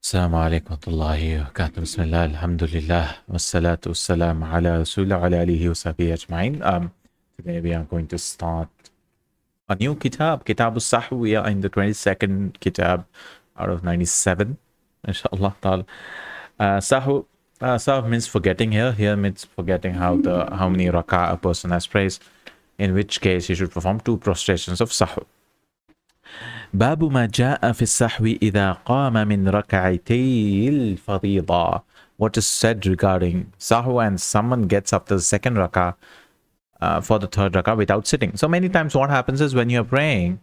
Assalamu alaikum wa rahmatullahi wa barakatuh. Bismillah, alhamdulillah, wassalatu wassalam ala rasulillah wa ala alihi wa sahbihi ajma'in. Today we are going to start a new Kitab Sahw. We are in the 22nd Kitab out of 97, inshallah ta'ala. Sahw means forgetting here. Here means forgetting how many rak'ah a person has praised, in which case he should perform 2 prostrations of Sahw. باب ما جاء في السهو إذا قام من ركعتي الفريضة. What is said regarding sahw and someone gets up to the second rak'ah for the third rak'ah without sitting. So many times what happens is when you're praying,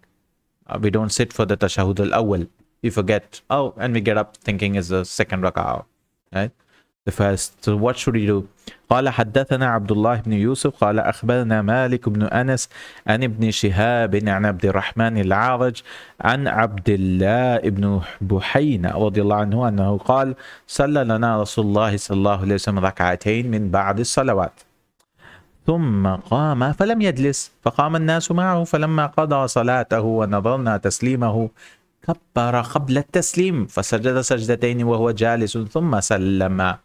we don't sit for the tashahhud al-awwal. We forget, and we get up thinking it's the second rak'ah, right? The first. So what should we do? قال حدثنا عبد الله بن يوسف قال أخبرنا مالك بن أنس عن ابن شهاب عن عبد الرحمن العارج عن عبد الله بن بحينة رضي الله عنه أنه قال صلى لنا رسول الله صلى الله عليه وسلم ركعتين من بعد الصلوات ثم قام فلم يجلس فقام الناس معه فلما قضى صلاته ونظرنا تسليمه كبر قبل التسليم فسجد سجدتين وهو جالس ثم سلم.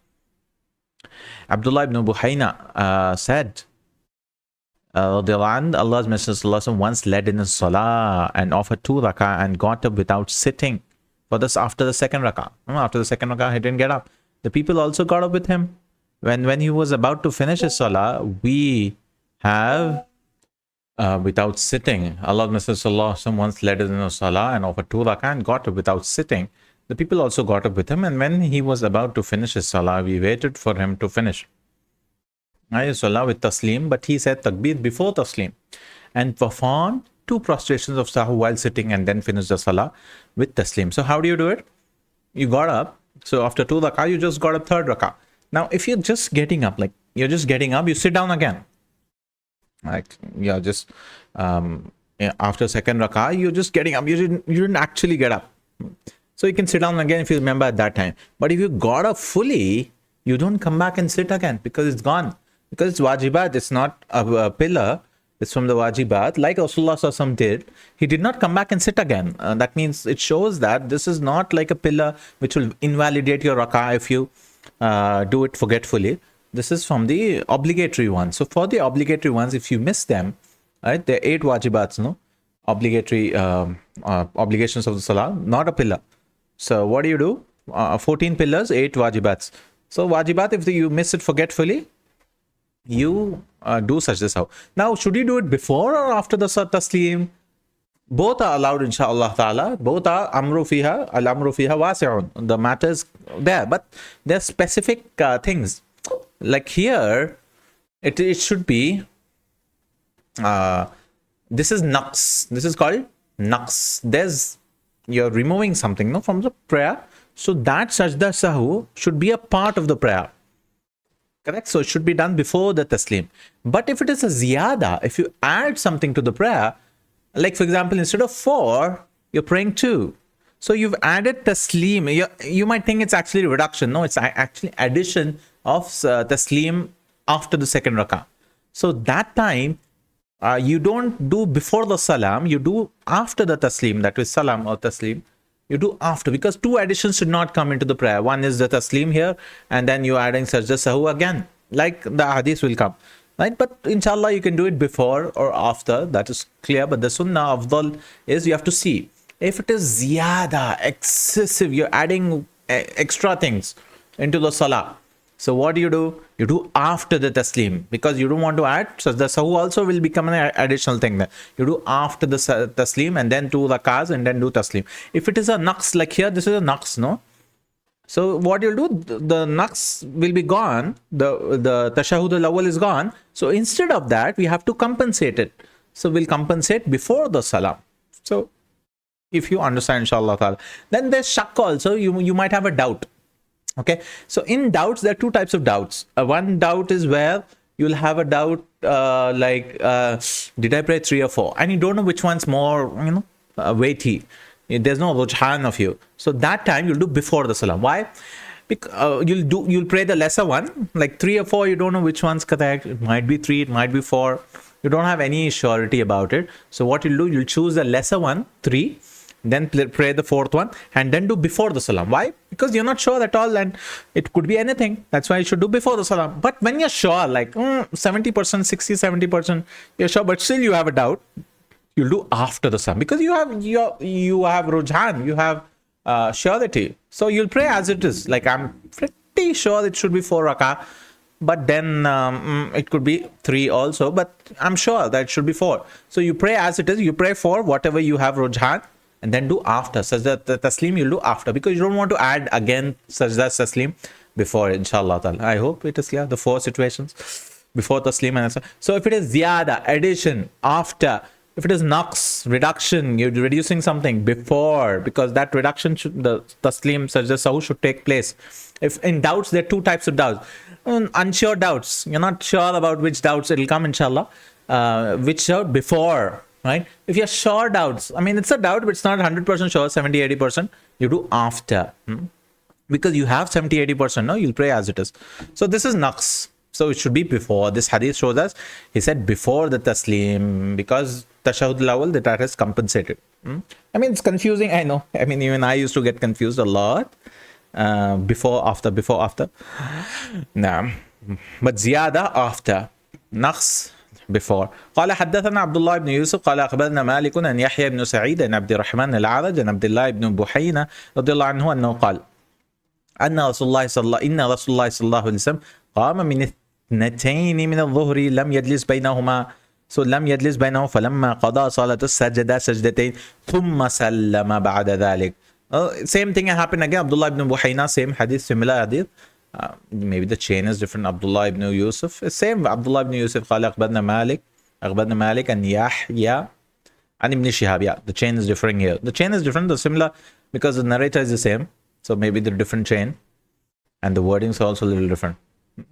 Abdullah ibn Buhayna said, Allah's Messenger once led in a salah and offered 2 rak'ah and got up without sitting. For this, after the second rak'ah. After the second rak'ah, he didn't get up. The people also got up with him. When he was about to finish his salah, we have without sitting. Allah's Messenger once led in a salah and offered 2 rak'ah and got up without sitting. The people also got up with him, and when he was about to finish his salah, we waited for him to finish salah with tasleem, but he said takbir before tasleem and performed 2 prostrations of sahw while sitting and then finished the salah with tasleem. So how do you do it? You got up. So after 2 rak'ah, you just got up third rak'ah. Now, if you're just getting up, you sit down again. Like you're just after second rak'ah, you're just getting up. You didn't actually get up. So you can sit down again if you remember at that time. But if you got up fully, you don't come back and sit again because it's gone. Because it's wajibat, it's not a pillar. It's from the wajibat. Like Rasulullah SAW did, he did not come back and sit again. That means it shows that this is not like a pillar which will invalidate your rak'ah if you do it forgetfully. This is from the obligatory ones. So for the obligatory ones, if you miss them, right, there are 8 wajibats, no? Obligatory obligations of the salah, not a pillar. So what do? 14 pillars, 8 wajibats. So wajibat, if you miss it forgetfully, you do such this how. Now, should you do it before or after the tasleem? Both are allowed, inshallah ta'ala. Both are amru fiha, al-amru fiha wasi'un. The matters there, but there are specific things. Like here, it should be, this is naqs. This is called naqs. You're removing something from the prayer. So that sajdah sahw should be a part of the prayer. Correct? So it should be done before the tasleem. But if it is a ziyada, if you add something to the prayer, like for example, instead of 4, you're praying 2. So you've added tasleem. You might think it's actually reduction. No, it's actually addition of tasleem after the second rak'ah. So that time, you don't do before the salam, you do after the tasleem, that is salam or tasleem. You do after, because 2 additions should not come into the prayer. One is the tasleem here, and then you're adding sajdah sahw again, like the hadith will come. Right? But inshallah, you can do it before or after, that is clear. But the sunnah afdal is you have to see. If it is ziyada, excessive, you're adding extra things into the salah. So what do? You do after the tasleem, because you don't want to add. So the sahw also will become an additional thing there. You do after the tasleem and then 2 rak'ahs and then do tasleem. If it is a naqs, like here, this is a naqs, no? So what you'll do, the naqs will be gone. The tashahhud al-awwal is gone. So instead of that, we have to compensate it. So we'll compensate before the salam. So if you understand, inshallah ta'ala. Then there's shak also. You might have a doubt. Okay, so in doubts, there are 2 types of doubts. One doubt is where you'll have a doubt did I pray 3 or 4? And you don't know which one's more, weighty. There's no rujhan of you. So that time you'll do before the salam. Why? Because you'll pray the lesser one, like 3 or 4. You don't know which one's correct. It might be 3, it might be 4. You don't have any surety about it. So what you'll do, you'll choose the lesser one, 3. Then pray the 4th one and then do before the salam. Why? because you're not sure at all, and it could be anything. That's why you should do before the salam. But when you're sure, like 70%, 60, 70%, you're sure, but still you have a doubt, you'll do after the salam, because you have rujhan, you have surety. So you'll pray as it is. Like, I'm pretty sure it should be 4 rakah, but then it could be 3 also, but I'm sure that it should be 4. So you pray as it is. You pray for whatever you have rujhan, and then do after. Sajdah Tasleem you'll do after, because you don't want to add again Sajdah Tasleem before, inshallah ta'ala. I hope it is clear, the 4 situations before Tasleem and so. So if it is ziyada, addition, after. If it is naqs, reduction, you're reducing something before, because that reduction should, the Tasleem, Sajdah, Sahw should take place. If in doubts, there are 2 types of doubts. Unsure doubts, you're not sure about which doubts it'll come, inshallah. Which doubt before, right? If you're sure doubts, I mean, it's a doubt, but it's not 100% sure, 70, 80%, you do after. Because you have 70, 80%, no? You'll pray as it is. So this is naqs. So it should be before. This hadith shows us, he said before the tasleem, because tashahud al-awwal, that has compensated. I mean, it's confusing, I know. I mean, even I used to get confused a lot. Before, after, before, after. Nah. But ziyada, after. Naqs, before. قال حدثنا عبد الله بن يوسف قال أخبرنا مالك أن يحيى بن سعيد أن عبد الرحمن الأعرج أن عبد الله بن بحينة رضي الله عنه أنه قال إن رسول الله صلى الله عليه وسلم قام من اثنتين من الظهر لم يجلس بينهما. So لم يجلس بينهما فلما قضى صلاة السجدة سجدتين ثم سلم بعد ذلك. Same thing happened again. Abdullah ibn Buhayna, same hadith, similar hadith. Maybe the chain is different. Abdullah ibn Yusuf, same. Abdullah ibn Yusuf قال أخبرنا مالك أن يحيى عن ابن شهاب. Yeah, the chain is differing here. The chain is different, the similar, because the narrator is the same. So maybe the different chain, and the wordings are also a little different,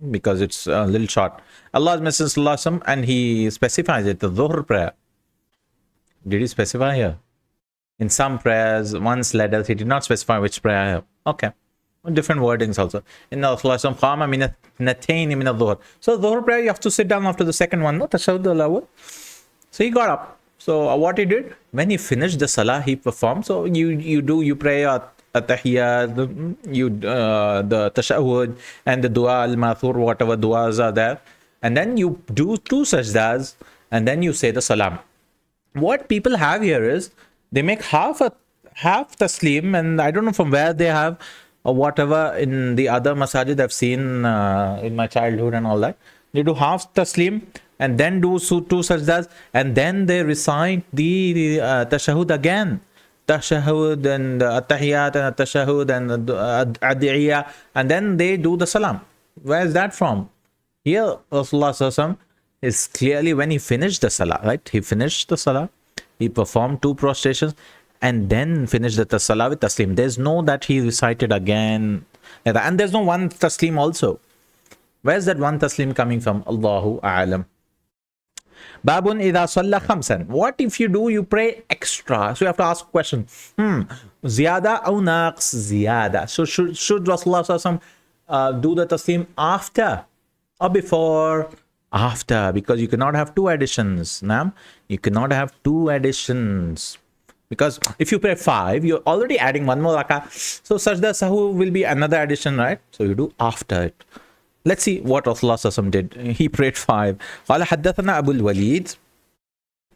because it's a little short. Allah's Messenger sallallahu alaihi wasallam, and he specifies it, the Dhuhr prayer. Did he specify here? In some prayers, once letters, he did not specify which prayer here. Okay. Different wordings also. In the Rasulullah qama min natayni min al-dhuhr. So Dhuhr prayer, you have to sit down after the second one, no? Tashahhud al-awwal. So he got up. So what he did, when he finished the salah, he performed. So you pray at-tahiyyat, the tashahhud, and the dua al-mathur, whatever duas are there. And then you do 2 sajdas, and then you say the salam. What people have here is, they make half tasleem, and I don't know from where they have, or whatever in the other masajid I've seen in my childhood and all that. They do half tasleem and then do 2 sajdas, and then they recite the tashahhud again. Tashahhud and at-tahiyyat and at-tashahhud and ad-adiyya, and then they do the salam. Where is that from? Here, Rasulullah sallallahu alaihi wasallam is clearly when he finished the salah, right? He finished the salah. He performed 2 prostrations and then finished the salah with tasleem. There's no that he recited again. And there's no 1 tasleem also. Where's that 1 tasleem coming from? Allahu a'lam. Babun idha salla khamsan. What if you pray extra? So you have to ask a question. Ziyada or naqs? Ziyada. So should Rasulullah sallallahu alaihi wasallam do the tasleem after or before? After, because you cannot have 2 additions. Naam, you cannot have 2 additions, because if you pray 5, you're already adding 1 more rakah. So Sajdah Sahw will be another addition, right? So you do after it. Let's see what Rasulullah did. He prayed 5. قال حدثنا أبو الوليد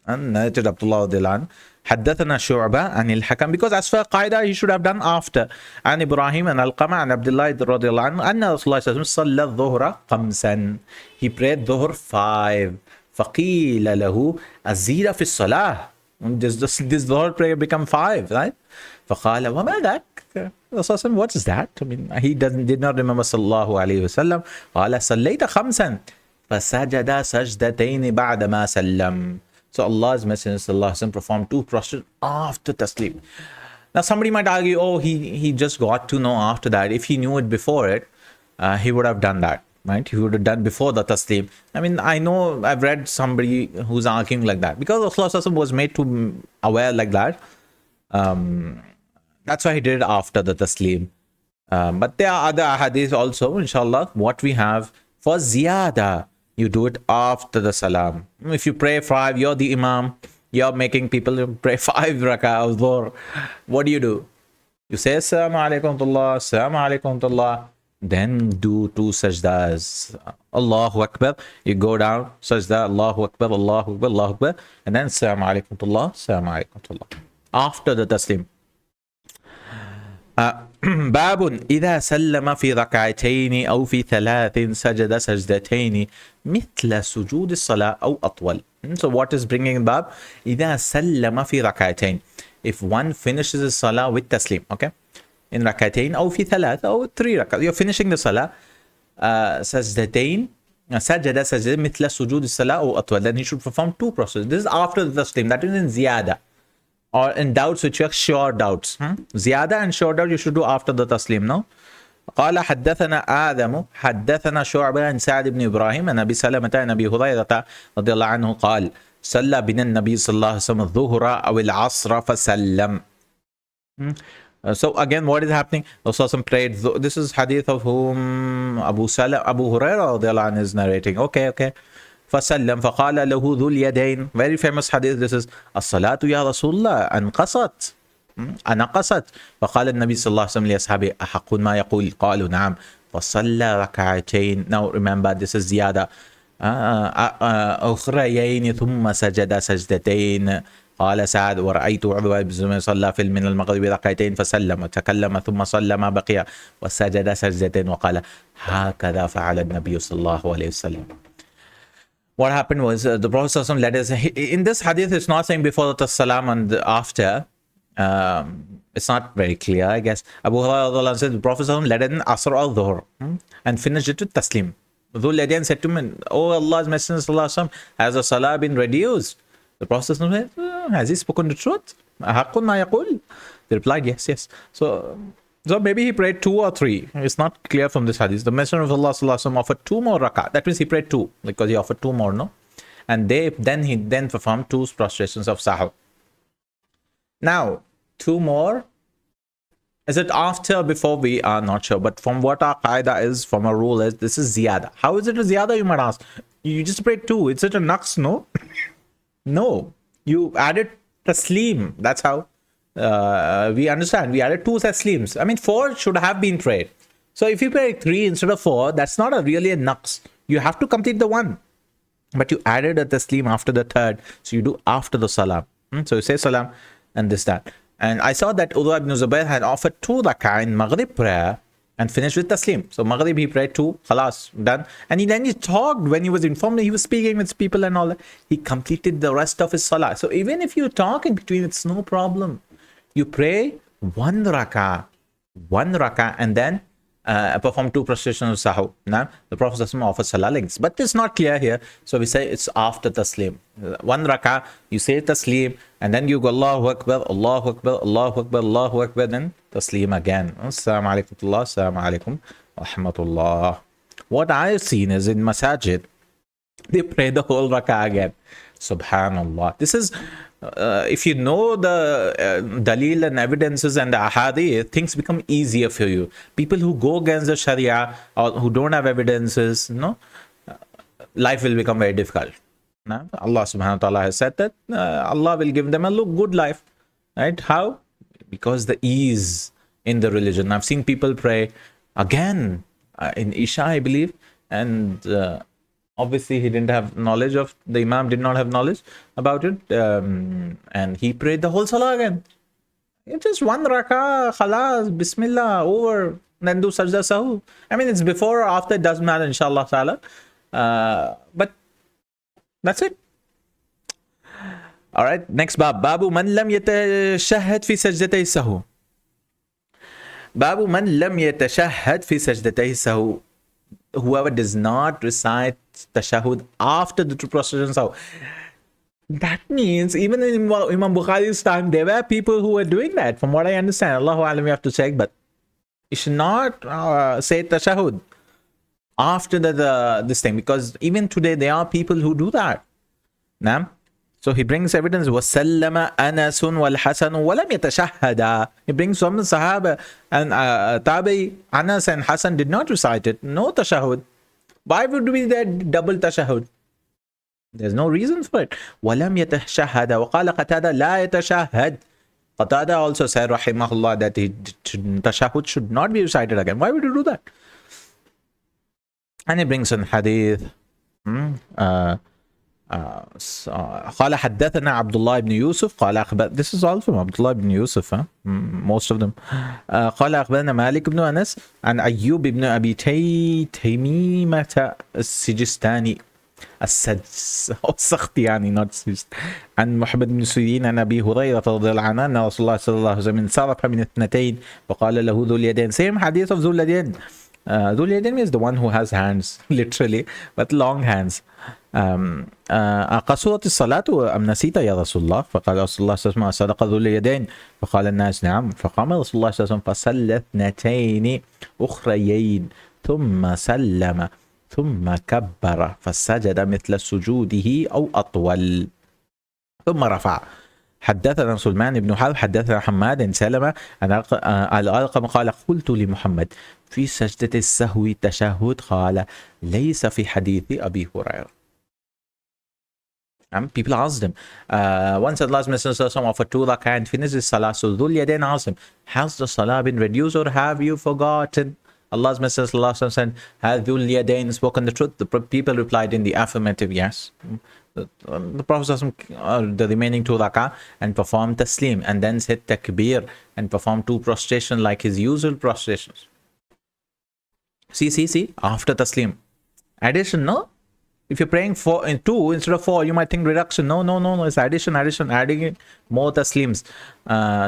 and narrated Abdullah Dilan. حدثنا شعبة عن الحكم, because as for Qaida, he should have done after. عن إبراهيم and Alqama and Abdullah رضي الله عنه أن رسول الله صلى الظهر خمسا. He prayed Dhuhr 5. فقيل له أزيد في الصلاة. This Dhuhr prayer become 5, right? فقال وما ذاك. Rasul, what is that? I mean, he did not remember sallallahu alayhi wasallam. قال صليت خمسا فسجد سجدتين بعد ما سلم. So Allah's Messenger sallallahu alayhi wasallam performed 2 prostrations after tasleem. Now somebody might argue, oh, he just got to know after that. If he knew it before it, he would have done that, right? He would have done before the tasleem. I mean, I know I've read somebody who's arguing like that, because Rasulullah was made to aware like that. That's why he did it after the tasleem. But there are other hadiths also, inshallah. What we have for ziyada, you do it after the salam. If you pray 5, you're the imam, you're making people pray 5 rak'ah of dhuhr. What do? You say Assalamu alaikum tullah, Assalamu alaikum tullah, then do two sajdas. Allahu Akbar. You go down, sajda, Allahu Akbar, Allahu Akbar, Allahu Akbar, and then Assalamu alaikum tullah, Assalamu alaikum tullah. After the taslim. باب إذا سلم في ركعتين أو في ثلاث سجد سجدتين مثل سجود الصلاة أو أطول. So what is bringing bab? إذا سلم في ركعتين. If one finishes the salah with taslim, okay? In ركعتين أو في ثلاث أو 3 ركعات. You're finishing the salah. سجدتين سجد سجد مثل سجود الصلاة أو أطول. Then he should perform 2 processes. This is after the taslim. That is in ziyada. Or in doubts which are sure doubts. Ziyada and sure doubt you should do after the taslim, no? قال حدثنا آدم حدثنا شعبة عن سعد بن إبراهيم عن أبي سلمة عن أبي هريرة رضي الله عنه قال صلى بنا النبي صلى الله عليه وسلم الظهر أو العصر فسلم. So again, what is happening? Rasulullah prayed. This is hadith of whom Abu Hurairah رضي الله عنه is narrating. Okay. فسلم فقال له ذو اليدين. Very famous hadith. This is الصلاة يا رسول الله أنقصت أنقصت. فقال النبي صلى الله عليه وسلم لأصحابه أحق ما يقول قالوا نعم فصلى ركعتين. Now remember this is زيادة أخريين ثم سجد سجدتين. قال سعد ورأيت عروة بن الزبير صلى في من المغرب ركعتين فسلم وتكلم ثم صلى ما بقي وسجد سجدتين وقال هكذا فعل النبي صلى الله عليه وسلم. What happened was the Prophet ﷺ led us. In this hadith, it's not saying before the salam and after. It's not very clear, I guess. Abu Hurairah said the Prophet ﷺ led in Asr al Dhuhr and finished it with Tasleem. Dhul Yadayn said to him, "Oh Allah's Messenger ﷺ, has the salah been reduced?" The Prophet ﷺ said, "Has he spoken the truth? Haqqun ma yaqul?" They replied, "Yes." So maybe he prayed 2 or 3. It's not clear from this hadith. The Messenger of Allah ﷺ offered 2 more rak'ah. That means he prayed 2 because he offered 2 more, no? And he performed 2 prostrations of Sahw. Now, 2 more. Is it after or before? We are not sure. But from what our qaida is, from our rule is, this is ziyada. How is it a ziyada, you might ask? You just prayed 2. Is it a naqs? No. No. You added tasleem. That's how. We understand. We added 2 tasleems. I mean, 4 should have been prayed. So if you pray 3 instead of 4, that's not really a naqs. You have to complete the 1. But you added a tasleem after the 3rd. So you do after the salam. So you say salam and that. And I saw that Urwa ibn Zubayr had offered 2 rak'ah in Maghrib prayer and finished with tasleem. So Maghrib he prayed 2, khalas, done. And then he talked when he was informed, he was speaking with people and all that. He completed the rest of his salah. So even if you talk in between, it's no problem. You pray 1 rak'ah, and then perform 2 prostrations of Sahw. Now, the Prophet offers salah links. But it's not clear here. So we say it's after tasleem. 1 rak'ah, you say tasleem, and then you go Allahu Akbar, Allahu Akbar, Allahu Akbar, Allahu Akbar, then tasleem again. Assalamu alaikum tullah, assalamu alaikum wa rahmatullah. What I've seen is in masajid, they pray the whole rak'ah again. Subhanallah. This is, if you know the dalil and evidences and the ahadith, things become easier for you. People who go against the sharia or who don't have evidences, life will become very difficult. Allah subhanahu wa ta'ala has said that Allah will give them a good life. Right? How? Because the ease in the religion. I've seen people pray again in Isha, I believe, and obviously he didn't have knowledge of, the Imam did not have knowledge about it, and he prayed the whole salah again. It's just 1 rak'ah, khalas, bismillah, over, then do sajda sahw. I mean, it's before or after, it doesn't matter, inshallah ta'ala. But that's it. All right, next bab. Babu man lam yatashahhad fi sajdatay sahw. Babu man lam yatashahhad fi sajdatay sahw. Whoever does not recite tashahhud after the 2 prostrations. That means even in Imam Bukhari's time, there were people who were doing that. From what I understand, Allahu alam, we have to check, but you should not say tashahhud after this thing, because even today there are people who do that. Naam. So he brings evidence. وَسَلَّمَ أَنَسٌ وَالْحَسَنُ وَلَمْ يَتَشَهَّدَا. He brings from the Sahaba, and Tabi, Anas and Hasan did not recite it. No tashahhud. Why would we that double tashahhud? There's no reason for it. وَلَمْ يَتَشَهَّدَ وَقَالَ قَتَادَ لَا يَتَشَهَّد. Qatada also said, rahimahullah, that tashahhud should not be recited again. Why would you do that? And he brings in hadith. قال حدثنا عبد الله بن يوسف قال أخبر. This is all from Abdullah ibn Yusuf, huh? Most of them. قال أخبرنا مالك بن أنس عن أيوب بن أبي تيميمة السجستاني السختياني not سجست عن محمد بن سيرين عن أبي هريرة رضي الله عنه أن رسول الله صلى الله عليه وسلم انصرف من اثنتين وقال له ذو اليدين. Same hadith of ذو اليدين. ذو اليدين is the one who has hands, literally, but long hands. قصرت الصلاة أم نسيت يا رسول الله؟ فقال رسول الله صلى الله عليه وسلم صدق ذو اليدين. فقال الناس نعم. فقام رسول الله صلى الله عليه وسلم فصلى اثنتين أخريين ثم سلم ثم كبر فسجد مثل سجوده أو أطول ثم رفع. حدثنا سلمان بن حرب حدثنا حماد بن سلمة عن الأرقم قال قلت لمحمد في سجدة السهو تشهد قال ليس في حديث أبي هريرة. People asked him. Once Allah's Messenger offered 2 rak'ah and finished his salah, so Dhul Yadain asked him, has the salah been reduced or have you forgotten? Allah's Messenger said, has Dhul Yadain spoken the truth? The people replied in the affirmative, yes. The Prophet the remaining 2 rak'ah and performed Tasleem and then said takbir and performed 2 prostrations like his usual prostrations. See, after Tasleem. Addition, no? If you're praying 2 instead of 4, you might think reduction. No, it's addition, adding more tasleems.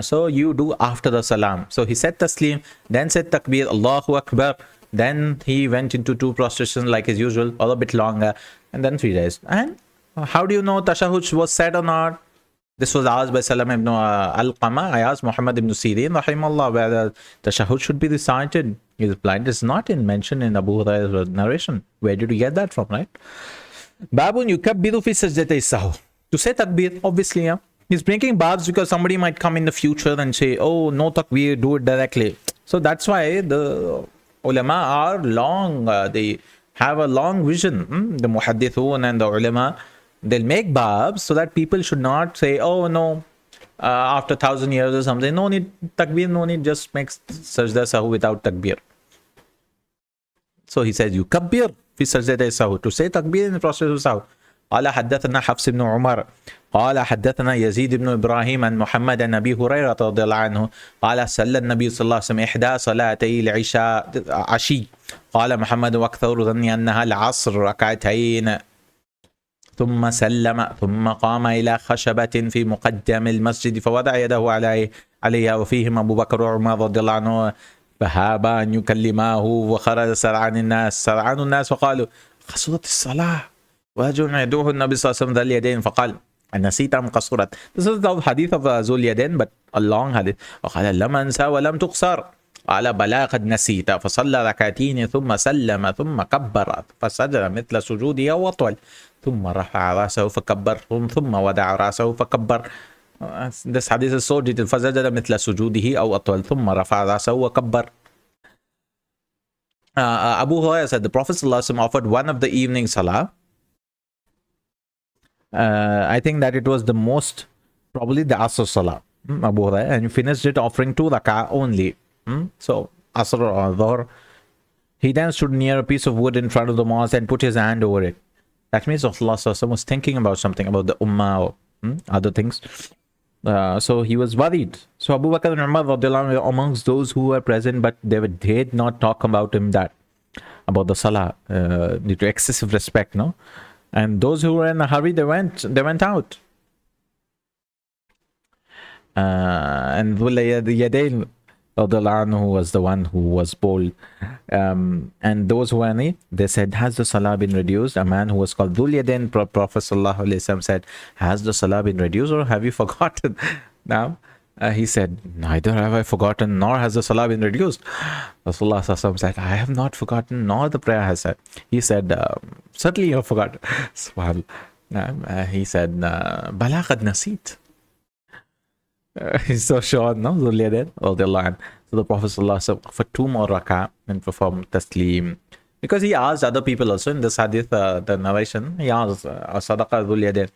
So you do after the salam. So he said tasleem, then said takbir, Allahu Akbar. Then he went into 2 prostrations like his usual, or a bit longer, and then 3 days. And how do you know tashahhud was said or not? This was asked by Salam ibn Al-Qama. I asked Muhammad ibn Sirin, rahimahullah, whether tashahhud should be recited. He replied, it's not mentioned in Abu Hurairah's narration. Where did you get that from, right? Babun yukabbiru fi sajdatay sahw. To say takbir, obviously, yeah. He's bringing babs because somebody might come in the future and say, oh, no takbir, do it directly. So that's why the ulama are long, they have a long vision. The muhaddithun and the ulama, they'll make babs so that people should not say, oh no, after 1,000 years or something, no need takbir, no need, just makes sajda sahw without takbir. So he says, yukabbir fi sajdatay sahw. To say takbir in the process of sahw. قال حدثنا حفص بن عمر قال حدثنا يزيد بن إبراهيم عن محمد عن أبي هريرة رضي الله عنه قال صلى النبي صلى الله عليه وسلم إحدى صلاتي العشاء عشي قال محمد وأكثر ظني أنها العصر ركعتين ثم سلم ثم قام إلى خشبة في مقدم المسجد فوضع يده عليها وفيهم أبو بكر وعمر رضي الله عنه فهابا أن يكلماه وخرج سرعان الناس وقالوا قصرت الصلاة ورجل يدعوه النبي صلى الله عليه وسلم ذا اليدين فقال نسيت أم قصرت. This is the hadith of ذو اليدين, but a long hadith. وقال لم أنسى ولم تقصر. قال بلى قد نسيت فصلى ركعتين ثم سلم ثم كبر فسجد مثل سجوده وأطول ثم رفع رأسه فكبر ثم وضع رأسه فكبر. This hadith is so detailed. فسجد مثل سجوده أو أطول ثم رفع رأسه وكبر. Abu Hurairah said the Prophet ﷺ offered one of the evening salah. I think that it was the most, probably the Asr salah, Abu Hurairah, and he finished it offering 2 rak'ah only. So Asr or Dhuhr. He then stood near a piece of wood in front of the mosque and put his hand over it. That means Rasulullah was thinking about something, about the ummah or other things. So he was worried. So Abu Bakr and Umar were amongst those who were present, but they did not talk about him about the salah, due to excessive respect, no? And those who were in a hurry, they went out. And Yadayn who was the one who was bold. And those who were they said, has the salah been reduced? A man who was called Dhul Yadayn, Prophet said, has the salah been reduced or have you forgotten? Now, he said, neither have I forgotten nor has the salah been reduced. Rasulullah said, I have not forgotten nor the prayer has said. He said, certainly you have forgotten. He said, Bala qad naseet. He's so sure, no? So the Prophet for 2 more rak'ah and performed tasleem. Because he asked other people also in this hadith, the narration, he asked, Sadaqah Dhul Yadain.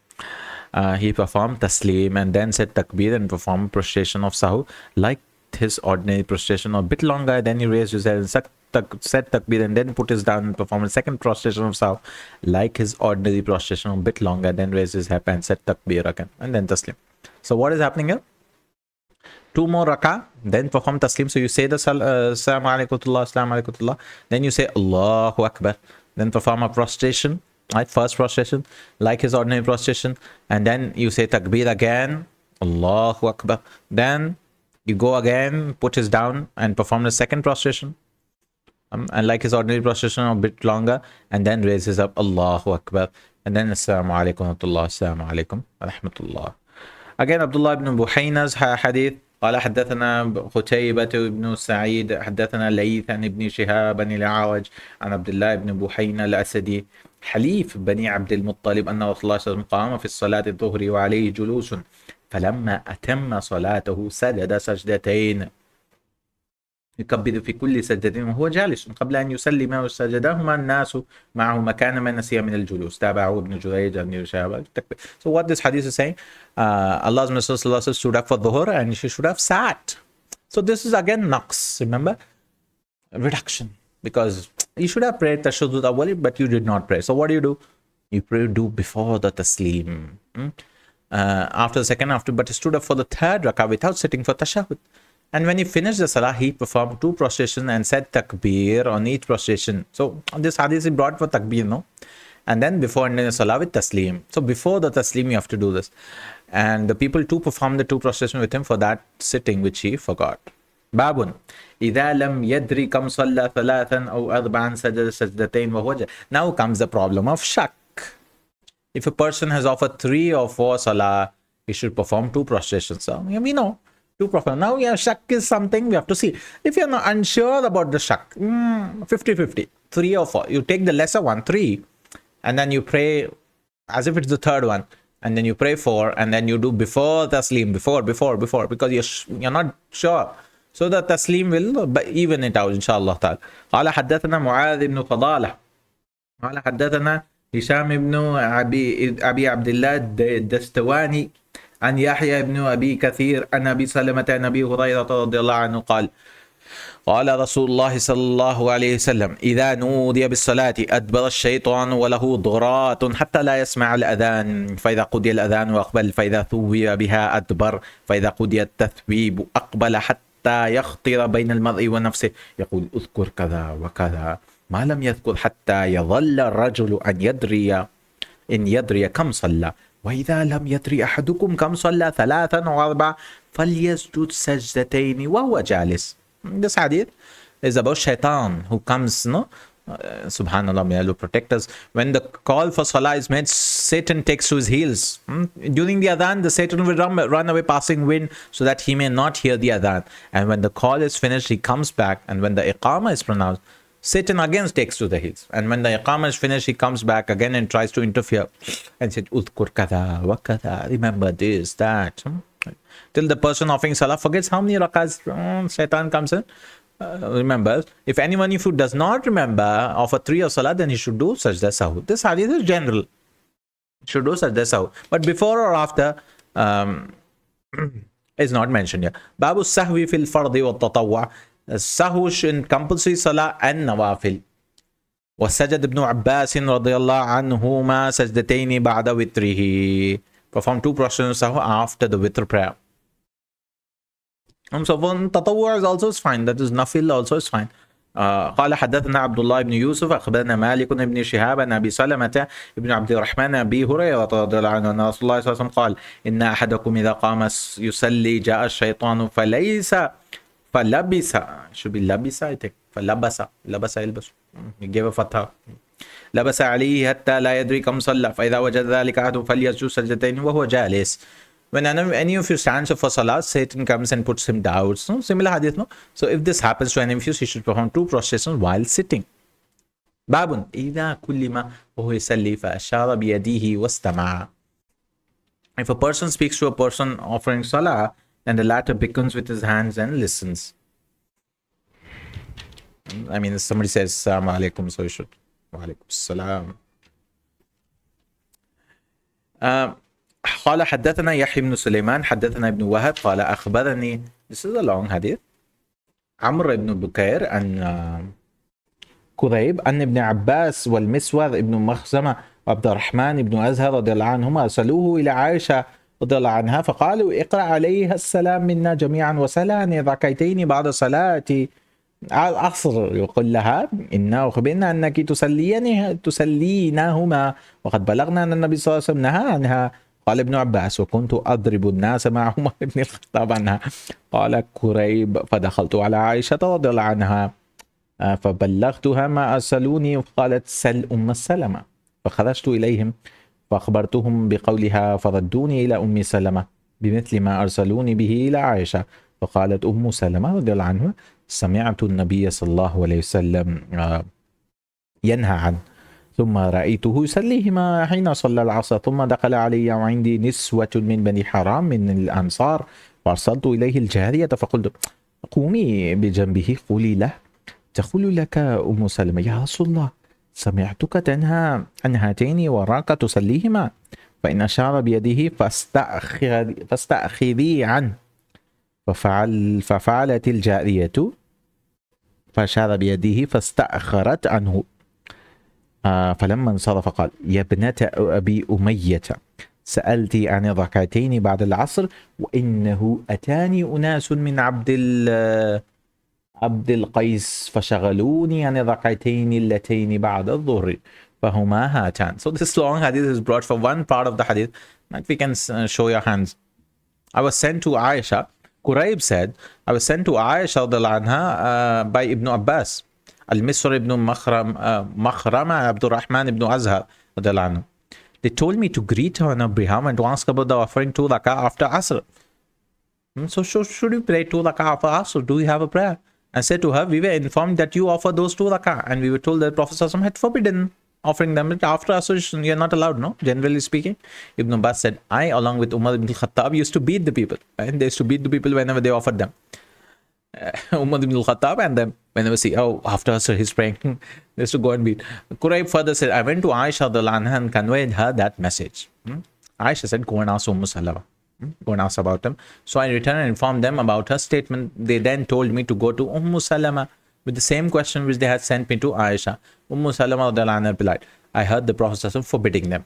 he performed Tasleem and then said Takbir and performed prostration of Sahw like his ordinary prostration, or a bit longer. Then he raised his head and said Takbir and then put his down and performed a second prostration of Sahw like his ordinary prostration, a bit longer. Then raised his head and said Takbir again and then Tasleem. So what is happening here? 2 more rakah, then perform Tasleem. So you say the Assalamu alaikum tullah, Assalamu alaikum tullah. Then you say Allahu Akbar. Then perform a prostration, right? First prostration, like his ordinary prostration. And then you say Takbir again, Allahu Akbar. Then you go again, put his down and perform the second prostration. And like his ordinary prostration, a bit longer. And then raises up, Allahu Akbar. And then Assalamu alaikum wa rahmatullah, Assalamu alaikum wa rahmatullah. Again, Abdullah ibn Buhayna's hadith. قال حدثنا قتيبة بن سعيد حدثنا ليث عن ابن شهاب عن الأعرج عن عبد الله بن بحينة الأسدي حليف بني عبد المطلب أن رسول الله صلى الله عليه وسلم قام في الصلاة الظهر وعليه جلوس فلما أتم صلاته سجد سجدتين يكبر في كل سجدة وهو جالس قبل أن يسلم وسجدهما الناس معه مكان ما نسي من الجلوس تابعه ابن جريج عن شهاب. So what this hadith is saying, Allah's Messenger stood up for dhuhr and she should have sat. So this is again naqs, remember, reduction, because you should have prayed tashahhud awwal but you did not pray. So what do? You do before the tasleem, after the second, but he stood up for the third rakah without sitting for tashahhud. And when he finished the salah, he performed 2 prostrations and said takbir on each prostration. So this hadith is brought for takbir, no? And then before ending the salah with tasleem. So before the tasleem, you have to do this. And the people too performed the 2 prostrations with him for that sitting, which he forgot. Babun. إذا لم يدري كم صلى ثلاثا أو أربعا سجد سجدتين وهو جالس. Now comes the problem of shak. If a person has offered 3 or 4 salah, he should perform 2 prostrations. So we know. 2 prostrations. Now, yeah, shak is something we have to see. If you're not unsure about the shak, 50-50, 3 or 4, you take the lesser one, 3, and then you pray as if it's the third one, and then you pray 4, and then you do before tasleem, before, because you're not sure. So the tasleem will even it out, inshallah ta'ala. قال حدثنا معاذ بن فضالة قال حدثنا هشام بن أبي عبد الله الدستواني عن يحيى بن أبي كثير عن أبي سلمة عن أبي هريرة رضي الله عنه قال قال رسول الله صلى الله عليه وسلم إذا نودي بالصلاة أدبر الشيطان وله ضغرات حتى لا يسمع الأذان فإذا قضي الأذان أقبل فإذا ثوب بها أدبر فإذا قضي التثويب أقبل حتى يخطر بين المرء ونفسه يقول اذكر كذا وكذا ما لم يذكر حتى يظل الرجل إن يدري كم صلى وإذا لم يدري أحدكم كم صلى 3 أو 4 فليسجد سجدتين وهو جالس. This hadith is about shaitan who comes, subhanallah, may Allah protect us. When the call for salah is made, Satan takes to his heels. During the adhan, the Satan will run away passing wind so that he may not hear the adhan. And when the call is finished, he comes back. And when the iqamah is pronounced, Satan again takes to the heels. And when the iqamah is finished, he comes back again and tries to interfere and said, Udhkur kada wa kada, remember this, that. Till the person offering salah forgets how many rakahs Shaitan comes in. Remember, if anyone who does not remember offer 3 of salah, then he should do Sajdah Sahw. This hadith is general. Should do Sajdah Sahw. But before or after is not mentioned here. Babu Sahwi fil fardi wa tatawwa. Sahw in compulsory salah and nawafil. وسجد ابن عباس رضي الله عنهما سجدتين بعد وتره. Perform 2 prostrations after the witr prayer. So one tatawwu is also fine. That is nafil also is fine. قال حدثنا عبد الله بن يوسف أخبرنا مالك بن شهاب عن أبي سلمة بن عبد الرحمن أبي هريرة رضي الله عنه أن رسول الله صلى الله عليه وسلم قال إن أحدكم إذا قام يصلي جاء الشيطان فلبس should be labisa I think فلبس يلبس you gave a fatha لبس عليه حتى لا يدري كم صلى فإذا وجد ذلك أحد فليسجد سجدتين وهو جالس. When any of you stands up for salah, Satan comes and puts him down. No? Similar hadith, no? So if this happens to any of you, he should perform 2 prostrations while sitting. Babun إذا كلم وهو يصلي فأشار بيده واستمع. If a person speaks to a person offering salah, then the latter beckons with his hands and listens. I mean, if somebody says Assalamu alaikum, so you should. Wa alaikum assalam. قال حدثنا يحيى بن سليمان حدثنا ابن وهب قال أخبرني. This is a long hadith. عمرو بن بكير عن كريب أن ابن عباس والمسور ابن مخزمة وعبد الرحمن بن أزهر رضي الله عنهما أرسلوه إلى عائشة رضي الله عنها فقالوا اقرأ عليها السلام منا جميعا وسلاني ركعتين بعد صلاة العصر. يقول لها إنا أخبرنا أنك تسلينهما وقد بلغنا أن النبي صلى الله عليه وسلم نهى عنها. قال ابن عباس وكنت أضرب الناس مع عمر بن الخطاب عنها. قال كريب فدخلت على عائشة رضي الله عنها فبلغتها ما أرسلوني فقالت سل أم سلمة. فخرجت إليهم فأخبرتهم بقولها فردوني إلى أم سلمة بمثل ما أرسلوني به إلى عائشة. فقالت أم سلمة رضي الله عنها سمعت النبي صلى الله عليه وسلم ينهى عنه ثم رأيته يصليهما حين صلى العصر ثم دخل علي وعندي نسوة من بني حرام من الأنصار فأرسلت إليه الجارية فقلت قومي بجنبه قولي له تقول لك أم سلمة يا رسول الله سمعتك تنهى عن هاتين وراك تصليهما فإن أشار بيده فاستأخذي عنه. ففعلت الجارية فأشار بيده فاستأخرت عنه. فلما انصرف قال يا ابنة أبي أمية سألتي عن الركعتين بعد العصر وإنه أتاني أناس من عبد القيس فشغلوني عن الركعتين اللتين بعد الظهر فهما هاتان. So this long hadith is brought for one part of the hadith that we can show your hands. I was sent to Aisha. Quraib said, I was sent to Aisha anha, by Ibn Abbas, Al-Misr ibn Makhrama, Abdul Rahman ibn Azhar. They told me to greet her on her behalf and to ask about the offering 2 rak'ah after Asr. So should we pray 2 rak'ah after Asr? Do we have a prayer? And said to her, we were informed that you offer those 2 rak'ah, and we were told that Prophet ﷺ had forbidden offering them after Asr. You're not allowed, no? Generally speaking. Ibn Abbas said, I, along with Umar ibn al-Khattab, used to beat the people. And they used to beat the people whenever they offered them. Umar ibn al-Khattab, and then whenever after Asr he's praying, they used to go and beat. Quraib further said, I went to Aisha and conveyed her that message. Aisha said, go and ask Salama. Go and ask about them. So I returned and informed them about her statement. They then told me to go to Salama with the same question which they had sent me to Aisha. Salama replied, I heard the Prophet forbidding them.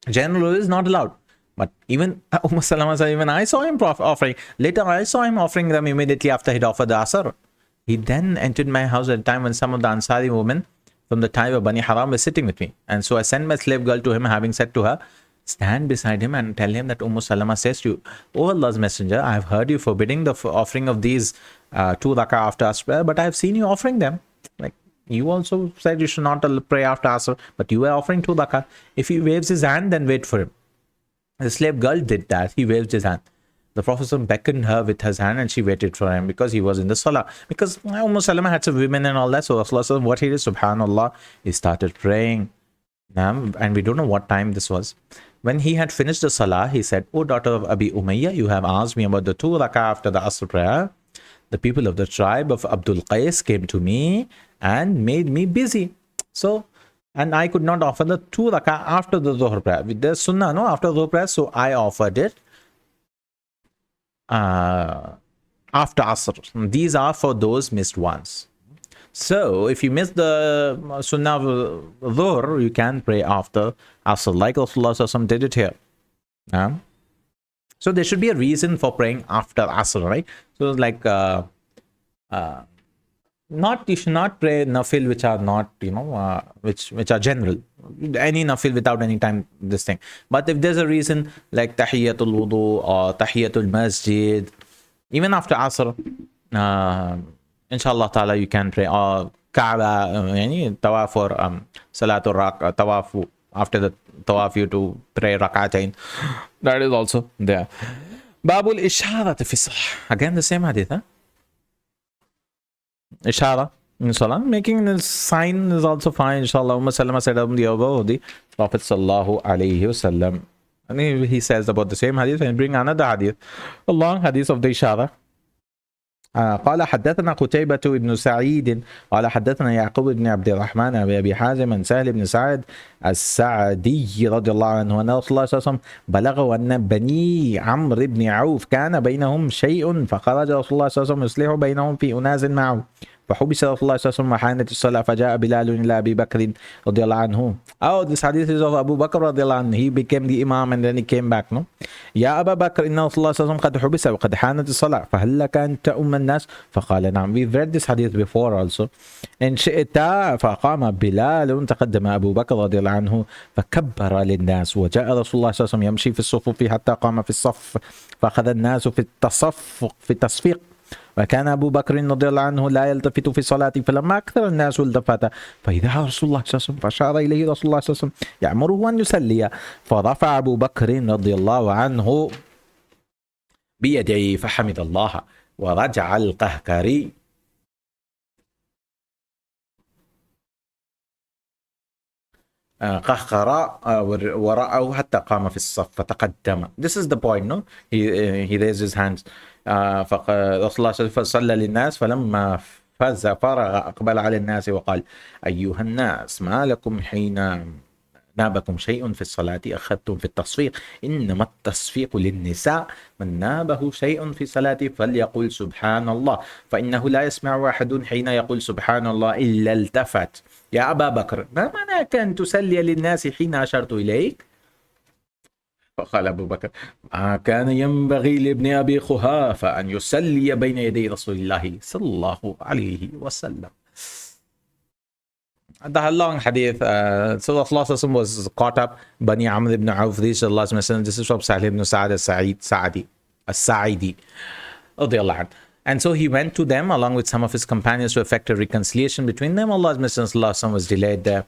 Generally is not allowed. But even Salama said, even I saw him offering. Later I saw him offering them immediately after he'd offered the Asr. He then entered my house at a time when some of the Ansari women from the tribe of Bani Haram were sitting with me. And so I sent my slave girl to him, having said to her, stand beside him and tell him that Salama says to you, O Allah's Messenger, I have heard you forbidding the offering of these 2 rak'ah after Asr, but I have seen you offering them. Like you also said you should not pray after Asr, but you were offering 2 rak'ah. If he waves his hand, then wait for him. The slave girl did that. He waved his hand. The Prophet beckoned her with his hand and she waited for him because he was in the salah. Because Salama had some women and all that. So Rasulullah said, what he did, subhanallah, he started praying. And we don't know what time this was. When he had finished the salah, he said, O daughter of Abi Umayyah, you have asked me about the 2 rak'ah after the Asr prayer. The people of the tribe of Abdul Qais came to me and made me busy. And I could not offer the 2 rak'ah after the Dhuhr prayer. There's sunnah, no, after Dhuhr prayer. So I offered it after Asr. These are for those missed ones. So if you miss the sunnah of Dhuhr, you can pray after Asr, like Rasulullah did it here. So there should be a reason for praying after Asr, right? So like you should not pray nafil which are not, which are general. Any nafil without any time, this thing. But if there's a reason like Tahiyatul Wudu or Tahiyatul Masjid, even after Asr, inshallah ta'ala, you can pray. Or Kaaba, tawaf or Salatul Raq, tawaf, after the tawaf you to pray Rak'atain. That is also there. Babul Isharat fi Salah. Again the same hadith, Ishara in Salah. Making the sign is also fine. Inshallah, Umm Salama said on the elbow of the Prophet Sallallahu Alaihi Wasallam. And he says about the same hadith and bring another hadith, a long hadith of the Ishara. قال حدثنا قتيبة بن سعيد قال حدثنا يعقوب بن عبد الرحمن أبي حازم عن سهل بن سعد السعدي رضي الله عنه أن رسول الله صلى الله عليه وسلم بلغه أن بني عمرو بن عوف كان بينهم شيء فخرج رسول الله صلى الله عليه وسلم يصلح بينهم في أناس معه فحبس رسول الله صلى الله عليه وسلم وحانت الصلاة فجاء بلال إلى أبي بكر رضي الله عنه. Oh, this hadith is of Abu Bakr رضي الله عنه. He became the imam and then he came back, no? يا أبا بكر إن رسول الله صلى الله عليه وسلم قد حبس وقد حانت الصلاة فهل لك أن تؤم الناس؟ فقال نعم. We've read this hadith before also. إن شئت. فقام بلال تقدم أبو بكر رضي الله عنه فكبر للناس وجاء رسول الله صلى الله عليه وسلم يمشي في الصفوف حتى قام في الصف فأخذ الناس في التصفيق وكان أبو بكر رضي الله عنه لا يلتفت في صلاته فلما أكثر الناس التفت فإذا رسول الله صلى الله عليه وسلم فأشار إليه رسول الله صلى الله عليه وسلم يأمره أن يصلي فرفع أبو بكر رضي الله عنه بيديه فحمد الله ورجع القهقري قهقرا ورأوا حتى قام في الصف فتقدم. This is the point, no? He raised his hands. رسول الله صلى للناس فلما فرغ أقبل على الناس وقال أيها الناس ما لكم حين نابكم شيء في الصلاة أخذتم في التصفيق إنما التصفيق للنساء من نابه شيء في صلاته فليقول سبحان الله فإنه لا يسمع أحد حين يقول سبحان الله إلا التفت. يا أبا بكر ما معناك أن تسلي للناس حين أشرت إليك؟ فقال أبو بكر ما كان ينبغي لابن أبي قحافة أن يسلي بين يدي رسول الله صلى الله عليه وسلم. The long hadith. So Rasulullah was caught up. Bani Amr ibn Auf reached Allah's Messenger. This is from Sahih ibn Sa'ad as-Sa'idi. And so he went to them along with some of his companions to effect a reconciliation between them. Allah's Messenger was delayed there.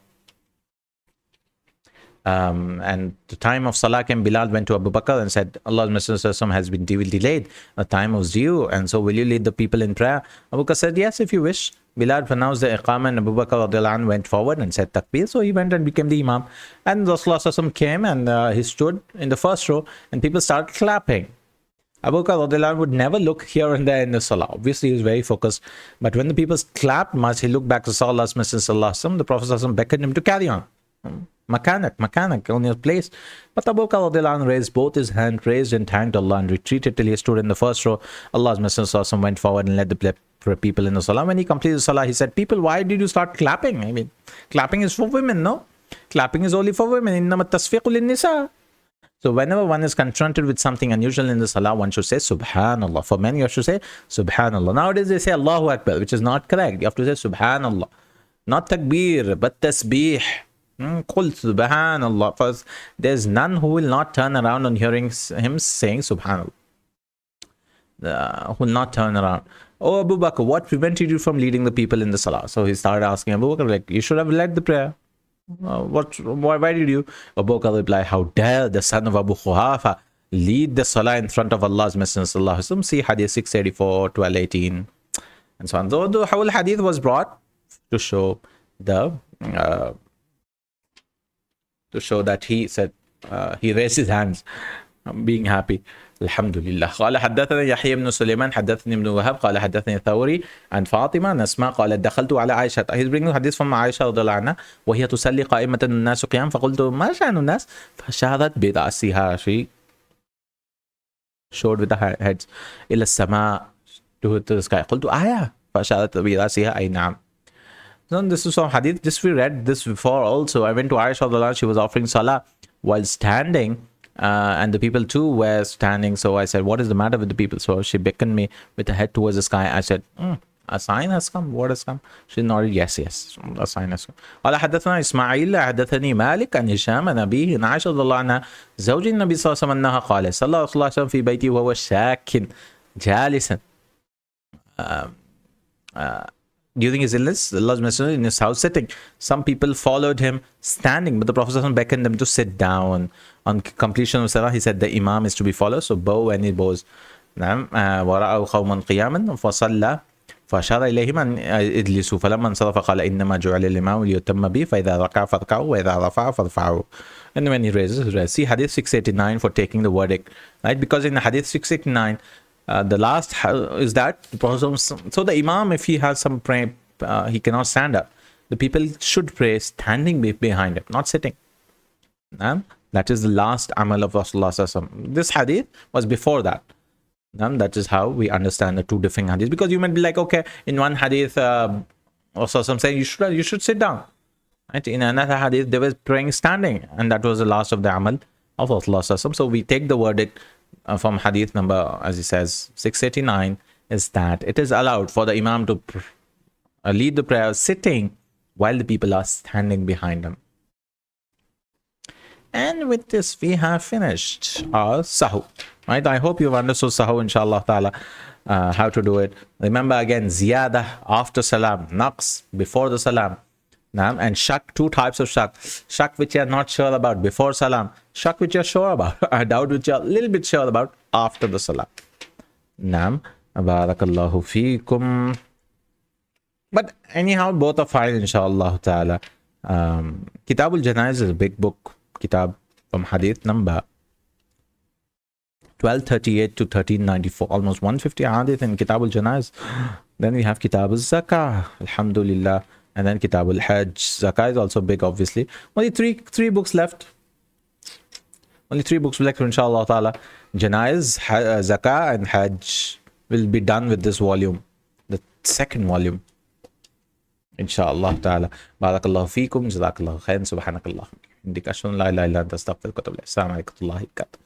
And the time of Salah came. Bilal went to Abu Bakr and said, Allah's Messenger has been delayed. The time was due. And so will you lead the people in prayer? Abu Bakr said, yes, if you wish. Bilal pronounced the Iqamah and Abu Bakr went forward and said Takbir. So he went and became the Imam. And Rasulullah came and he stood in the first row and people started clapping. Abu Bakr would never look here and there in the Salah. Obviously, he was very focused. But when the people clapped much, he looked back to Allah's Messenger. The Prophet beckoned him to carry on. Makanak, on your place. But Abu Bakr raised both his hands, raised and thanked Allah and retreated till he stood in the first row. Allah's Messenger went forward and led the people in the Salah. When he completed the Salah, he said, people, why did you start clapping? I mean, clapping is for women, no? Clapping is only for women. إِنَّمَا التَّصْفِيقُ لِلنِّسَاءِ. So whenever one is confronted with something unusual in the Salah, one should say Subhanallah. For men, you should say Subhanallah. Nowadays they say Allahu Akbar, which is not correct. You have to say Subhanallah. Not Takbir, but Tasbih. Qul Subhanallah. First, there's none who will not turn around on hearing him saying Subhanallah. Who will not turn around. Oh Abu Bakr, what prevented you from leading the people in the Salah? So he started asking Abu Bakr, like, you should have led the prayer. Why did you? Abu Bakr replied, how dare the son of Abu Quhafa lead the Salah in front of Allah's Messenger. See Hadith 684, 1218 and so on. So the whole Hadith was brought to show that he said, he raised his hands, being happy. Alhamdulillah. قال حدثنا يحيى بن سليمان حدثني ابن وهب قال حدثني ثوري عن فاطمة نسمع قالت دخلت على عائشة. He's bringing hadith from عائشة رضي الله عنها وهي تصلي قائمة الناس قيام فقلت ما شأن الناس فشارت برأسها. She showed with the heads إلى السماء, to the sky. قلت آية فشارت برأسها أي نعم. So this is from hadith. This we read this before also. I went to Aisha radiallahu anha. She was offering salah while standing. And the people too were standing. So I said, what is the matter with the people? So she beckoned me with her head towards the sky. I said, a sign has come. What has come? She nodded, yes, a sign has come. قال حدثنا إسماعيل حدثني مالك عن هشام عن أبيه عن عائشة رضي الله عنها زوج النبي صلى الله عليه وسلم أنها قال صلى الله عليه وسلم في بيتي وهو شاك جالسا. During his illness, Allah's Messenger in his house sitting. Some people followed him standing, but the Prophet beckoned them to sit down. On completion of Salah, he said the Imam is to be followed, so bow when he bows. وَرَأَوْا قَوْمًا قِيَامًا فَصَلَّى فأشار إليهم أن اجلسوا فلما انصرف قال إنما جعل الإمام ليتم به فإذا ركع فاركعوا وإذا رفع فارفعوا. And when he raises, see Hadith 689 for taking the verdict, right? Because in Hadith 689, The last is that the Prophet, so the Imam, if he has some pray, he cannot stand up. The people should pray standing behind him, not sitting. That is the last amal of Rasulullah. This hadith was before that. That is how we understand the two different hadiths. Because you might be like, okay, in one hadith, Rasulullah saying you should sit down. Right? In another hadith, they were praying standing, and that was the last of the amal of Rasulullah. So we take the verdict from hadith number, as he says, 689, is that it is allowed for the Imam to lead the prayer sitting while the people are standing behind him. And with this, we have finished our Sahw. Right? I hope you've understood Sahw, inshallah ta'ala, how to do it. Remember again, Ziyadah after Salam, Naqs before the Salam, and Shak, two types of Shak. Shak which you are not sure about before Salam, Shak which you are sure about, a doubt which you are a little bit sure about after the Salam. Naam, Barakallahu feekum. But anyhow, both are fine, inshallah ta'ala. Kitabul Janaiz is a big book. Kitab from hadith number 1238 to 1394, almost 150 hadith in Kitabul Janaiz. Then we have Kitabul Zakah, alhamdulillah, and then Kitabul Hajj. Zakah is also big, obviously. Only three books left. Only 3 books left, inshallah ta'ala. Janaiz, Zakah, and Hajj will be done with this volume, the second volume, inshallah ta'ala. Barakallahu feekum, Jazakallahu Khair, subhanakallah. Indikashun la ilaha illa anta astaghfiruka wa atubu ilayk. Assalamu alaikum wa rahmatullahi wa barakatuh.